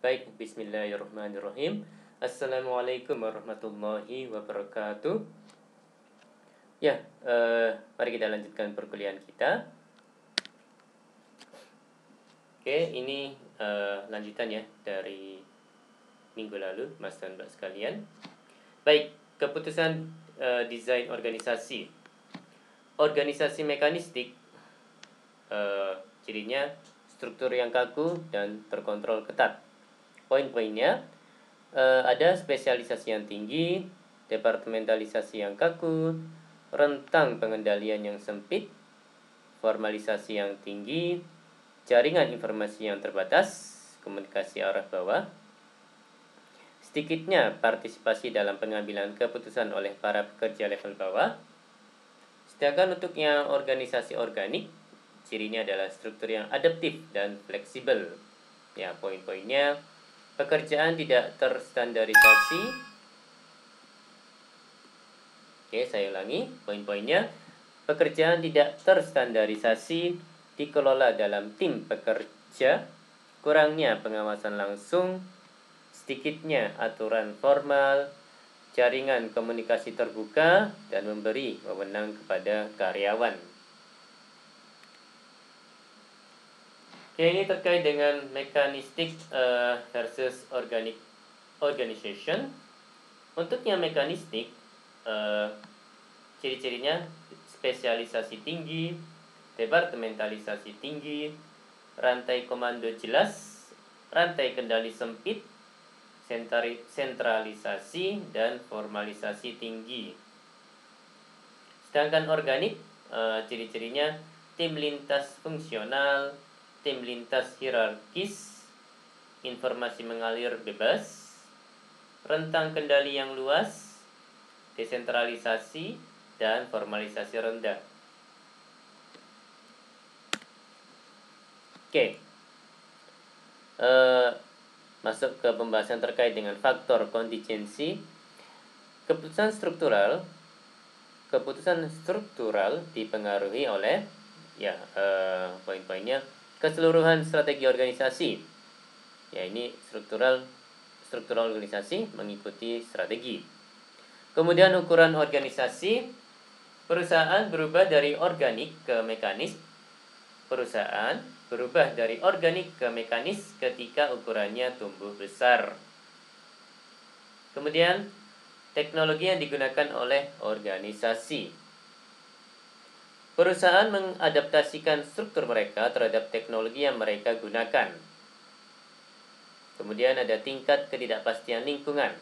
Baik, bismillahirrahmanirrahim. Assalamualaikum warahmatullahi wabarakatuh. Ya, mari kita lanjutkan perkuliahan kita. Oke, ini lanjutan ya dari minggu lalu, Mas dan Mbak sekalian. Baik, keputusan desain organisasi. Organisasi mekanistik cirinya struktur yang kaku dan terkontrol ketat. Poin-poinnya ada spesialisasi yang tinggi, departementalisasi yang kaku, rentang pengendalian yang sempit, formalisasi yang tinggi, jaringan informasi yang terbatas, komunikasi arah bawah, sedikitnya partisipasi dalam pengambilan keputusan oleh para pekerja level bawah. Sedangkan untuk yang organisasi organik, cirinya adalah struktur yang adaptif dan fleksibel. Ya, poin-poinnya: pekerjaan tidak terstandarisasi. Oke, saya ulangi poin-poinnya. Pekerjaan tidak terstandarisasi, dikelola dalam tim pekerja, kurangnya pengawasan langsung, sedikitnya aturan formal, jaringan komunikasi terbuka, dan memberi wewenang kepada karyawan. Oke, ini terkait dengan mekanistik versus organic organization. Untuk yang mekanistik, ciri-cirinya spesialisasi tinggi, departementalisasi tinggi, rantai komando jelas, rantai kendali sempit, sentralisasi, dan formalisasi tinggi. Sedangkan organik, ciri-cirinya tim lintas fungsional, tim lintas hierarkis, informasi mengalir bebas, rentang kendali yang luas, desentralisasi, dan formalisasi rendah. Oke, masuk ke pembahasan terkait dengan faktor kontingensi. Keputusan struktural dipengaruhi oleh poin-poinnya: keseluruhan strategi organisasi. Ya, ini struktural organisasi mengikuti strategi. Kemudian ukuran organisasi, perusahaan berubah dari organik ke mekanis. Perusahaan berubah dari organik ke mekanis ketika ukurannya tumbuh besar. Kemudian teknologi yang digunakan oleh organisasi. Perusahaan mengadaptasikan struktur mereka terhadap teknologi yang mereka gunakan. Kemudian ada tingkat ketidakpastian lingkungan.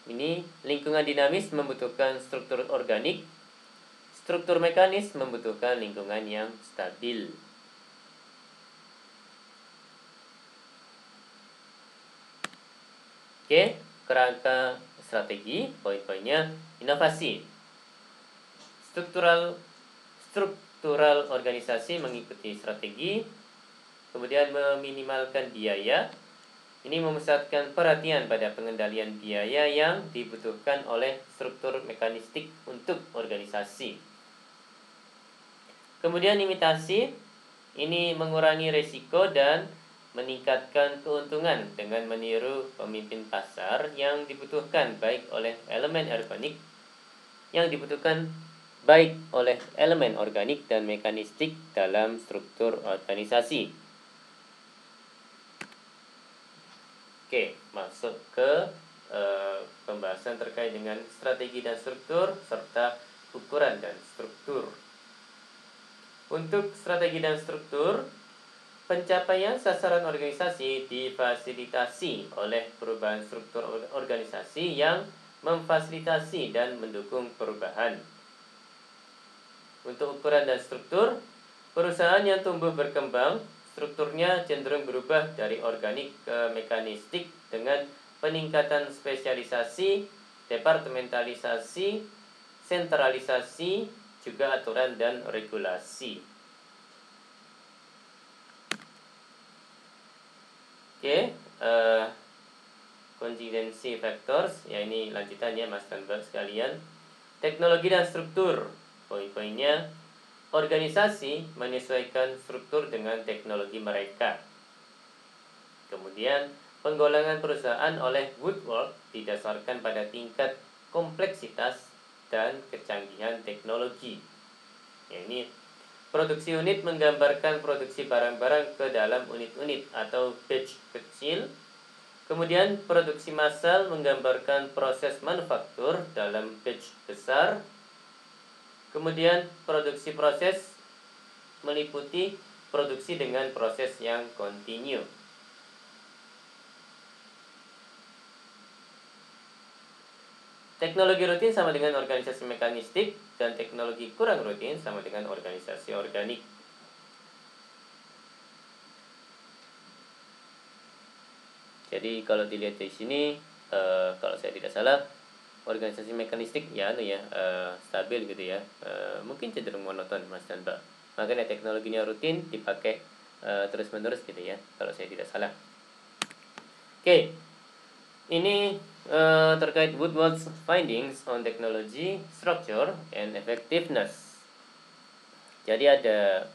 Ini lingkungan dinamis membutuhkan struktur organik, struktur mekanis membutuhkan lingkungan yang stabil. Oke, kerangka strategi, poin-poinnya: inovasi. Struktural organisasi mengikuti strategi, kemudian meminimalkan biaya. Ini memusatkan perhatian pada pengendalian biaya yang dibutuhkan oleh struktur mekanistik untuk organisasi. Kemudian imitasi, ini mengurangi risiko dan meningkatkan keuntungan dengan meniru pemimpin pasar yang dibutuhkan baik oleh elemen organik dan mekanistik dalam struktur organisasi. Oke, masuk ke pembahasan terkait dengan strategi dan struktur serta ukuran dan struktur. Untuk strategi dan struktur, pencapaian sasaran organisasi difasilitasi oleh perubahan struktur organisasi yang memfasilitasi dan mendukung perubahan. Untuk ukuran dan struktur, perusahaan yang tumbuh berkembang, strukturnya cenderung berubah dari organik ke mekanistik dengan peningkatan spesialisasi, departementalisasi, sentralisasi, juga aturan dan regulasi. Oke, contingency factors, ya ini lanjutannya Mas dan Mbak sekalian. Teknologi dan struktur, poin-poinnya: organisasi menyesuaikan struktur dengan teknologi mereka. Kemudian, penggolongan perusahaan oleh Woodward didasarkan pada tingkat kompleksitas dan kecanggihan teknologi. Ya, ini produksi unit menggambarkan produksi barang-barang ke dalam unit-unit atau batch kecil. Kemudian produksi massal menggambarkan proses manufaktur dalam batch besar. Kemudian produksi proses meliputi produksi dengan proses yang kontinu. Teknologi rutin sama dengan organisasi mekanistik, dan teknologi kurang rutin sama dengan organisasi organik. Jadi kalau dilihat di sini, kalau saya tidak salah, organisasi mekanistik stabil gitu ya, mungkin cenderung monoton Mas dan Mbak. Makanya teknologinya rutin dipakai terus menerus gitu ya, kalau saya tidak salah. Oke. Ini terkait Woodward's findings on technology, structure, and effectiveness. Jadi ada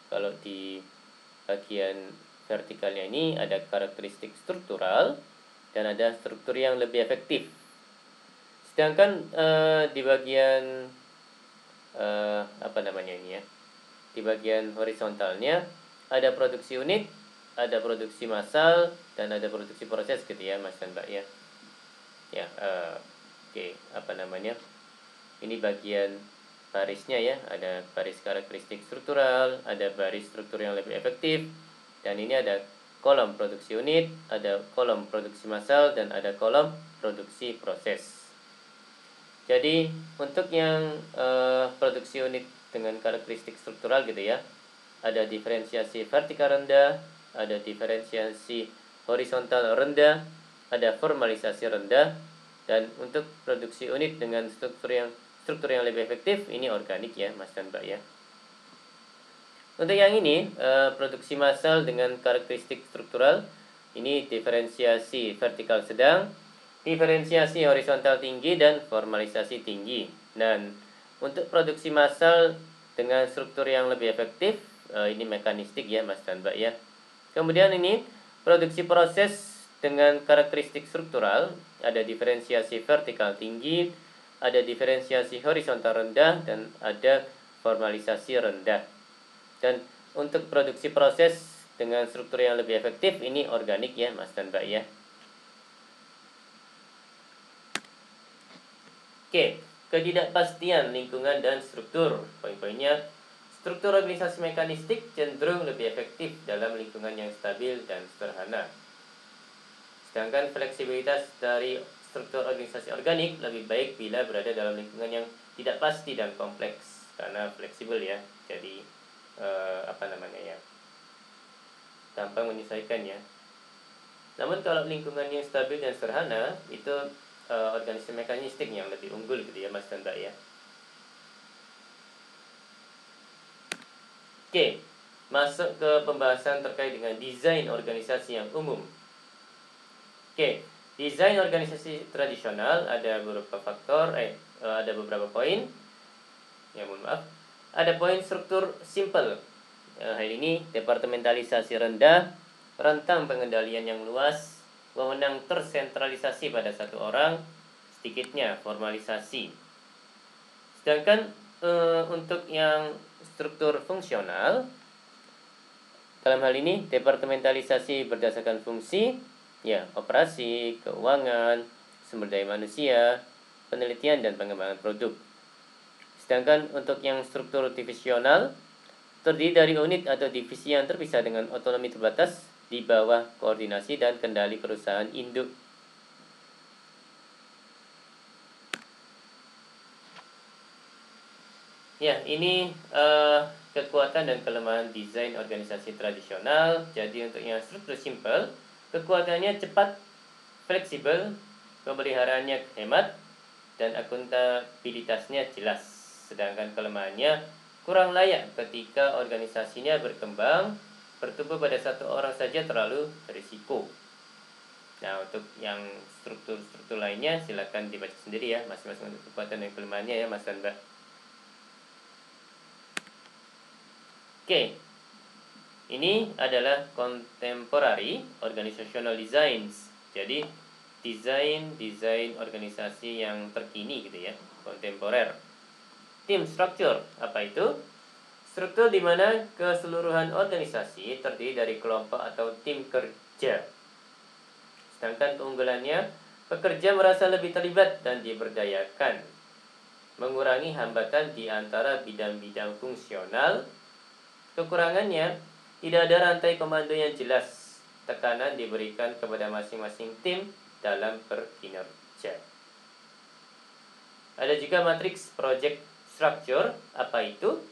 kalau di bagian vertikalnya ini ada karakteristik struktural dan ada struktur yang lebih efektif. Sedangkan di bagian di bagian horizontalnya ada produksi unit, ada produksi massal, dan ada produksi proses gitu ya Mas dan Mbak ya. Ya, ini bagian barisnya ya, ada baris karakteristik struktural, ada baris struktur yang lebih efektif, dan ini ada kolom produksi unit, ada kolom produksi massal, dan ada kolom produksi proses. Jadi untuk yang produksi unit dengan karakteristik struktural gitu ya, ada diferensiasi vertikal rendah, ada diferensiasi horizontal rendah, ada formalisasi rendah, dan untuk produksi unit dengan struktur yang lebih efektif ini organik ya Mas dan Mbak ya. Untuk yang ini produksi massal dengan karakteristik struktural, ini diferensiasi vertikal sedang, diferensiasi horizontal tinggi, dan formalisasi tinggi. Dan untuk produksi massal dengan struktur yang lebih efektif, ini mekanistik ya Mas dan Mbak ya. Kemudian ini produksi proses dengan karakteristik struktural, ada diferensiasi vertikal tinggi, ada diferensiasi horizontal rendah, dan ada formalisasi rendah. Dan untuk produksi proses dengan struktur yang lebih efektif ini organik ya Mas dan Mbak ya. Oke, ketidakpastian lingkungan dan struktur. Poin-poinnya, struktur organisasi mekanistik cenderung lebih efektif dalam lingkungan yang stabil dan sederhana. Sedangkan fleksibilitas dari struktur organisasi organik lebih baik bila berada dalam lingkungan yang tidak pasti dan kompleks, karena fleksibel ya. Jadi gampang menyesuaikan ya. Namun kalau lingkungan yang stabil dan sederhana itu organisasi mekanistik yang lebih unggul gitu ya Mas dan Mbak ya. Oke, masuk ke pembahasan terkait dengan desain organisasi yang umum. Oke, desain organisasi tradisional ada beberapa faktor, ada beberapa poin. Ya mohon maaf. Ada poin struktur simple. Hal ini departementalisasi rendah, rentang pengendalian yang luas, wewenang tersentralisasi pada satu orang, sedikitnya formalisasi. Sedangkan untuk yang struktur fungsional, dalam hal ini departementalisasi berdasarkan fungsi, ya operasi, keuangan, sumber daya manusia, penelitian dan pengembangan produk. Sedangkan untuk yang struktur divisional, terdiri dari unit atau divisi yang terpisah dengan otonomi terbatas di bawah koordinasi dan kendali perusahaan induk. Ya, ini kekuatan dan kelemahan desain organisasi tradisional. Jadi untuk yang struktur simple, kekuatannya cepat, fleksibel, pemeliharaannya hemat, dan akuntabilitasnya jelas. Sedangkan kelemahannya kurang layak ketika organisasinya berkembang, bertumbuh pada satu orang saja terlalu berisiko. Nah, untuk yang struktur-struktur lainnya silakan dibaca sendiri ya, masing-masing untuk kekuatan dan kelemahannya ya Mas dan Mbak. Oke. Ini adalah contemporary organizational designs. Jadi desain organisasi yang terkini gitu ya, kontemporer. Team structure, apa itu? Struktur di mana keseluruhan organisasi terdiri dari kelompok atau tim kerja. Sedangkan keunggulannya, pekerja merasa lebih terlibat dan diberdayakan, mengurangi hambatan di antara bidang-bidang fungsional. Kekurangannya, tidak ada rantai komando yang jelas. Tekanan diberikan kepada masing-masing tim dalam berkinerja. Ada juga matriks project structure. Apa itu?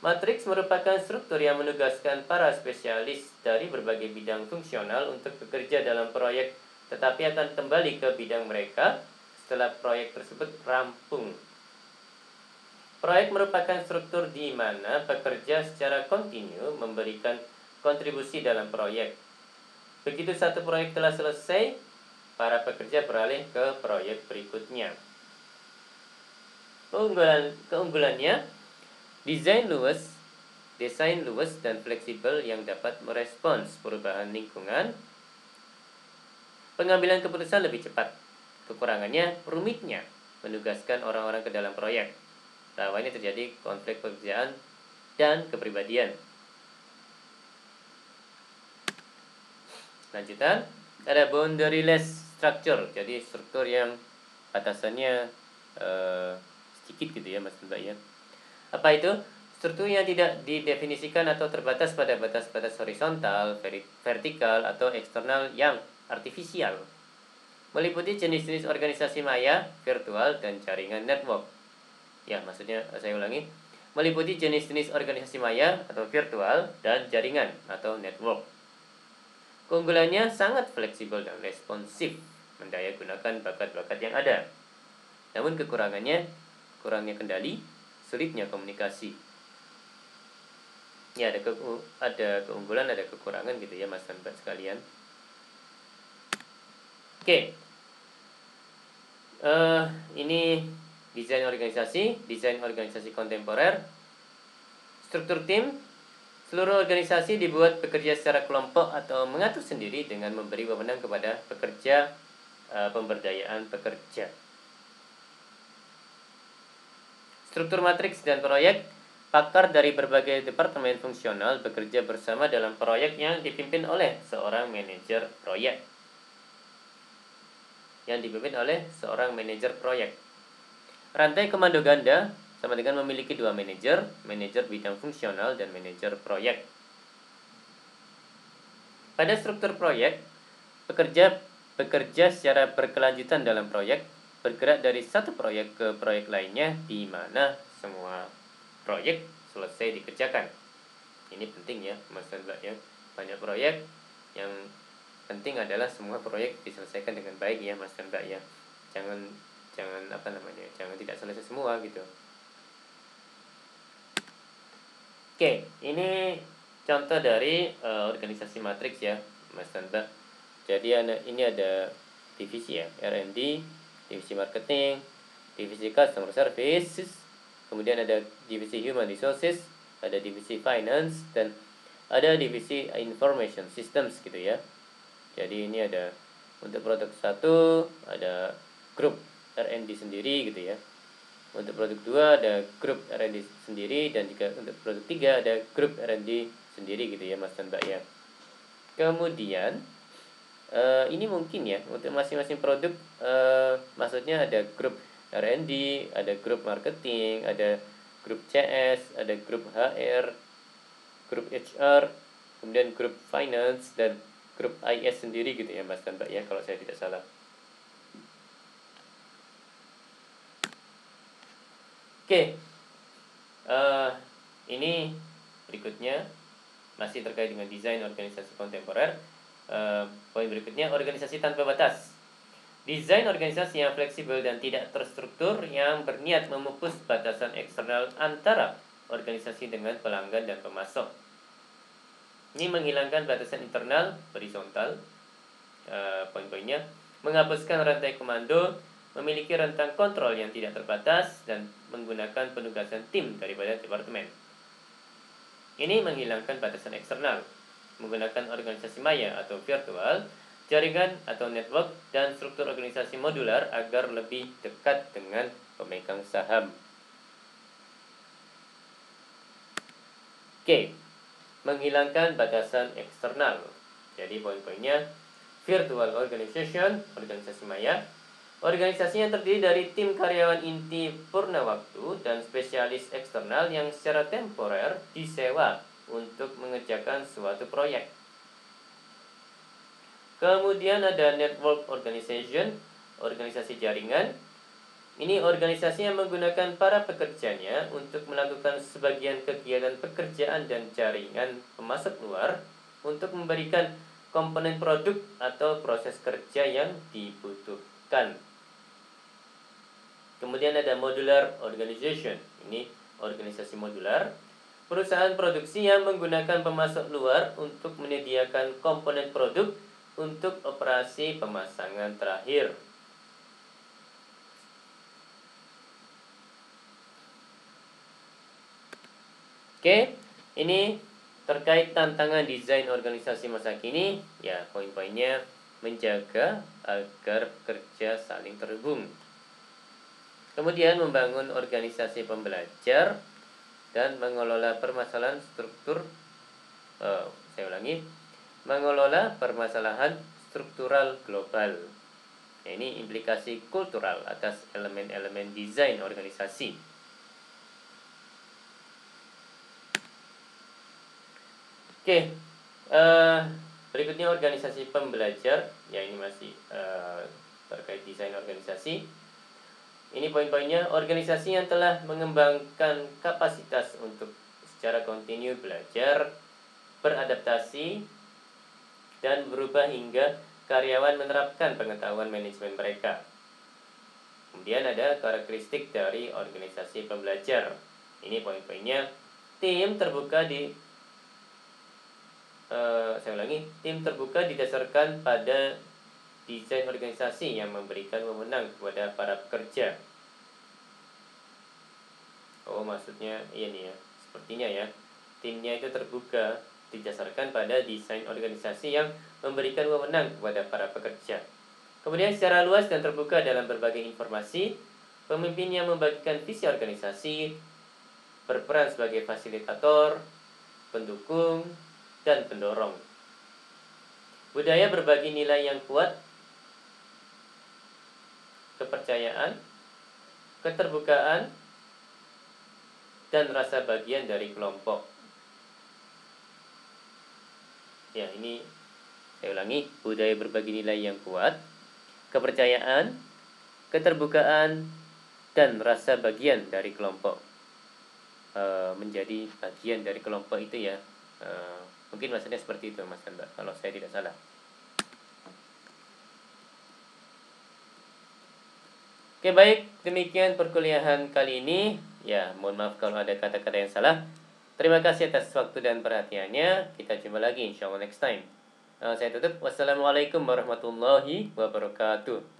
Matriks merupakan struktur yang menugaskan para spesialis dari berbagai bidang fungsional untuk bekerja dalam proyek, tetapi akan kembali ke bidang mereka setelah proyek tersebut rampung. Proyek merupakan struktur di mana pekerja secara kontinu memberikan kontribusi dalam proyek. Begitu satu proyek telah selesai, para pekerja beralih ke proyek berikutnya. Keunggulannya, desain luwes dan fleksibel yang dapat merespons perubahan lingkungan. Pengambilan keputusan lebih cepat. Kekurangannya, rumitnya menugaskan orang-orang ke dalam proyek. Rawannya terjadi konflik pekerjaan dan kepribadian. Lanjutan, ada boundaryless structure. Jadi struktur yang batasannya sedikit gitu ya Mas Mbak ya. Apa itu? Struktur yang tidak didefinisikan atau terbatas pada batas-batas horizontal, vertikal, atau eksternal yang artifisial. Meliputi jenis-jenis organisasi maya, virtual, dan jaringan network. Ya, maksudnya saya ulangi. Meliputi jenis-jenis organisasi maya atau virtual dan jaringan atau network. Keunggulannya sangat fleksibel dan responsif, mendayagunakan bakat-bakat yang ada. Namun kekurangannya, kurangnya kendali, sulitnya komunikasi. Ya, ada keunggulan, ada kekurangan gitu ya Mas dan Mbak sekalian. Oke. Ini desain organisasi kontemporer. Struktur tim, seluruh organisasi dibuat bekerja secara kelompok atau mengatur sendiri dengan memberi wewenang kepada pekerja, pemberdayaan pekerja. Struktur matriks dan proyek, pakar dari berbagai departemen fungsional bekerja bersama dalam proyek yang dipimpin oleh seorang manajer proyek. Rantai komando ganda sama dengan memiliki dua manajer bidang fungsional dan manajer proyek. Pada struktur proyek, pekerja bekerja secara berkelanjutan dalam proyek, bergerak dari satu proyek ke proyek lainnya di mana semua proyek selesai dikerjakan. Ini penting ya Mas dan Mbak ya. Banyak proyek, yang penting adalah semua proyek diselesaikan dengan baik ya Mas dan Mbak ya. Jangan tidak selesai semua gitu. Oke, ini contoh dari organisasi matriks ya Mas dan Mbak. Jadi ini ada divisi ya, R&D, divisi marketing, divisi customer services, kemudian ada divisi human resources, ada divisi finance, dan ada divisi information systems gitu ya. Jadi ini ada untuk produk 1 ada grup R&D sendiri gitu ya. Untuk produk 2 ada grup R&D sendiri, dan juga untuk produk 3 ada grup R&D sendiri gitu ya Mas dan Mbak ya. Kemudian ini mungkin ya untuk masing-masing produk, maksudnya ada grup R&D, ada grup marketing, ada grup CS, ada grup HR, grup HR, kemudian grup finance, dan grup IS sendiri gitu ya Mas dan Mbak ya, kalau saya tidak salah. Oke, ini berikutnya masih terkait dengan desain organisasi kontemporer. Poin berikutnya, organisasi tanpa batas. Desain organisasi yang fleksibel dan tidak terstruktur yang berniat memupus batasan eksternal antara organisasi dengan pelanggan dan pemasok. Ini menghilangkan batasan internal horizontal. Poin-poinnya, menghapuskan rantai komando, memiliki rentang kontrol yang tidak terbatas, dan menggunakan penugasan tim daripada departemen. Ini menghilangkan batasan eksternal, menggunakan organisasi maya atau virtual, jaringan atau network, dan struktur organisasi modular agar lebih dekat dengan pemegang saham. Oke, menghilangkan batasan eksternal. Jadi poin-poinnya: virtual organization, organisasi maya, organisasi yang terdiri dari tim karyawan inti purna waktu dan spesialis eksternal yang secara temporer disewa untuk mengerjakan suatu proyek. Kemudian ada network organization, organisasi jaringan. Ini organisasi yang menggunakan para pekerjanya untuk melakukan sebagian kegiatan pekerjaan dan jaringan pemasok luar untuk memberikan komponen produk atau proses kerja yang dibutuhkan. Kemudian ada modular organization. Ini organisasi modular, perusahaan produksi yang menggunakan pemasok luar untuk menyediakan komponen produk untuk operasi pemasangan terakhir. Oke, ini terkait tantangan desain organisasi masa kini. Ya, poin-poinnya: menjaga agar kerja saling terhubung. Kemudian membangun organisasi pembelajar dan mengelola permasalahan struktur. Saya ulangi, mengelola permasalahan struktural global. Nah, ini implikasi kultural atas elemen-elemen desain organisasi. Oke, berikutnya organisasi pembelajar. Ya, ini masih terkait desain organisasi. Ini poin-poinnya: organisasi yang telah mengembangkan kapasitas untuk secara kontinu belajar, beradaptasi, dan berubah hingga karyawan menerapkan pengetahuan manajemen mereka. Kemudian ada karakteristik dari organisasi pembelajar. Ini poin-poinnya: tim terbuka tim terbuka didasarkan pada desain organisasi yang memberikan wewenang kepada para pekerja. Oh, maksudnya ini ya, sepertinya ya, timnya itu terbuka didasarkan pada desain organisasi yang memberikan wewenang kepada para pekerja. Kemudian secara luas dan terbuka dalam berbagai informasi, pemimpin yang membagikan visi organisasi, berperan sebagai fasilitator, pendukung, dan pendorong. Budaya berbagi nilai yang kuat, kepercayaan, keterbukaan, dan rasa bagian dari kelompok. Ya, ini saya ulangi: budaya berbagi nilai yang kuat, kepercayaan, keterbukaan, dan rasa bagian dari kelompok. Menjadi bagian dari kelompok itu ya, mungkin maksudnya seperti itu, Mas Kanda, kalau saya tidak salah. Oke, baik, demikian perkuliahan kali ini. Ya, mohon maaf kalau ada kata-kata yang salah. Terima kasih atas waktu dan perhatiannya. Kita jumpa lagi insya Allah next time. Saya tutup. Wassalamualaikum warahmatullahi wabarakatuh.